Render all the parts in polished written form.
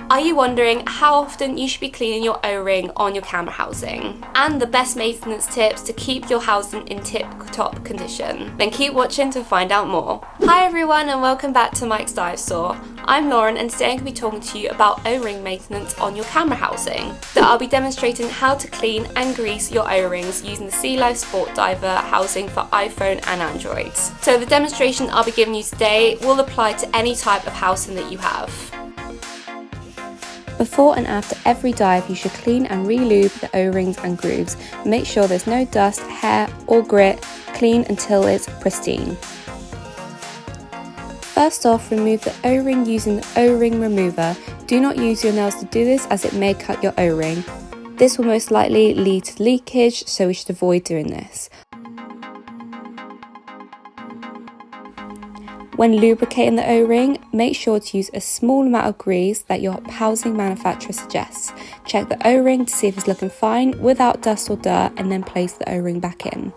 Are you wondering how often you should be cleaning your O-ring on your camera housing? And the best maintenance tips to keep your housing in tip-top condition? Then keep watching to find out more. Hi everyone and welcome back to Mike's Dive Store. I'm Lauren and today I'm going to be talking to you about O-ring maintenance on your camera housing. So I'll be demonstrating how to clean and grease your O-rings using the Sealife Sport Diver housing for iPhone and Android. So the demonstration I'll be giving you today will apply to any type of housing that you have. Before and after every dive, you should clean and re-lube the O-rings and grooves. Make sure there's no dust, hair or grit. Clean until it's pristine. First off, remove the O-ring using the O-ring remover. Do not use your nails to do this as it may cut your O-ring. This will most likely lead to leakage, so we should avoid doing this. When lubricating the O-ring, make sure to use a small amount of grease that your housing manufacturer suggests. Check the O-ring to see if it's looking fine without dust or dirt and then place the O-ring back in.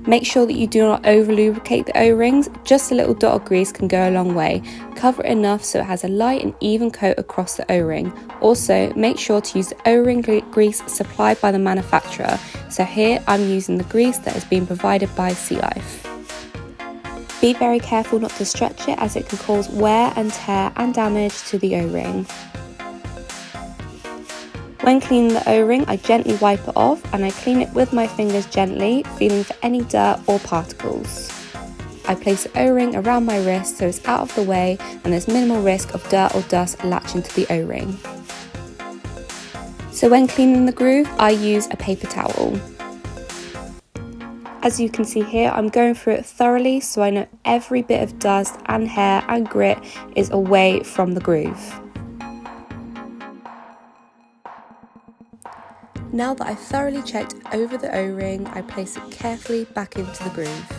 Make sure that you do not over lubricate the O-rings, just a little dot of grease can go a long way. Cover it enough so it has a light and even coat across the O-ring. Also, make sure to use the O-ring grease supplied by the manufacturer. So here I'm using the grease that has been provided by Sealife. Be very careful not to stretch it as it can cause wear and tear and damage to the O-ring. When cleaning the O-ring, I gently wipe it off and I clean it with my fingers gently, feeling for any dirt or particles. I place the O-ring around my wrist so it's out of the way and there's minimal risk of dirt or dust latching to the O-ring. So when cleaning the groove, I use a paper towel. As you can see here, I'm going through it thoroughly so I know every bit of dust and hair and grit is away from the groove. Now that I've thoroughly checked over the O-ring, I place it carefully back into the groove.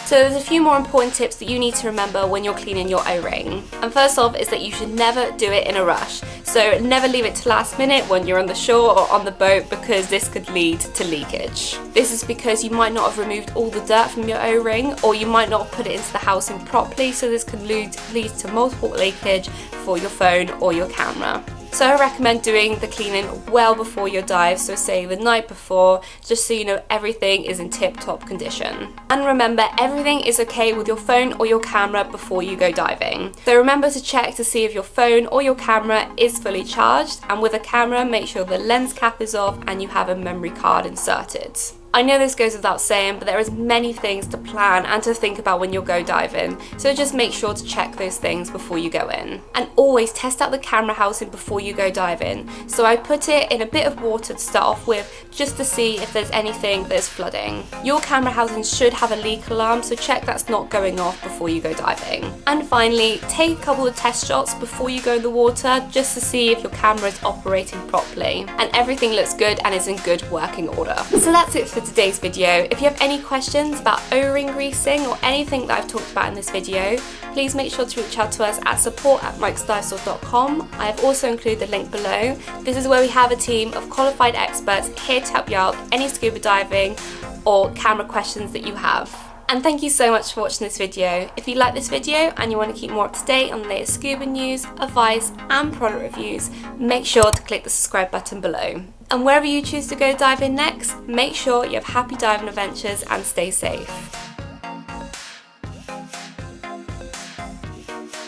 So there's a few more important tips that you need to remember when you're cleaning your O-ring. And first off is that you should never do it in a rush. So never leave it to last minute when you're on the shore or on the boat because this could lead to leakage. This is because you might not have removed all the dirt from your O-ring or you might not have put it into the housing properly, so this could lead to multiple leakage for your phone or your camera. So I recommend doing the cleaning well before your dive, so say the night before, just so you know everything is in tip-top condition. And remember, everything is okay with your phone or your camera before you go diving. So remember to check to see if your phone or your camera is fully charged, and with a camera, make sure the lens cap is off and you have a memory card inserted. I know this goes without saying, but there is many things to plan and to think about when you go diving, so just make sure to check those things before you go in. And always test out the camera housing before you go diving. So I put it in a bit of water to start off with, just to see if there's anything that's flooding. Your camera housing should have a leak alarm, so check that's not going off before you go diving. And finally, take a couple of test shots before you go in the water, just to see if your camera is operating properly and everything looks good and is in good working order. So that's it for today's video. If you have any questions about O-ring greasing or anything that I've talked about in this video, please make sure to reach out to us at support@mikesdivestore.com. I have also included the link below. This is where we have a team of qualified experts here to help you out with any scuba diving or camera questions that you have. And thank you so much for watching this video. If you like this video and you want to keep more up to date on the latest scuba news, advice and product reviews, make sure to click the subscribe button below. And wherever you choose to go diving next, make sure you have happy diving adventures and stay safe.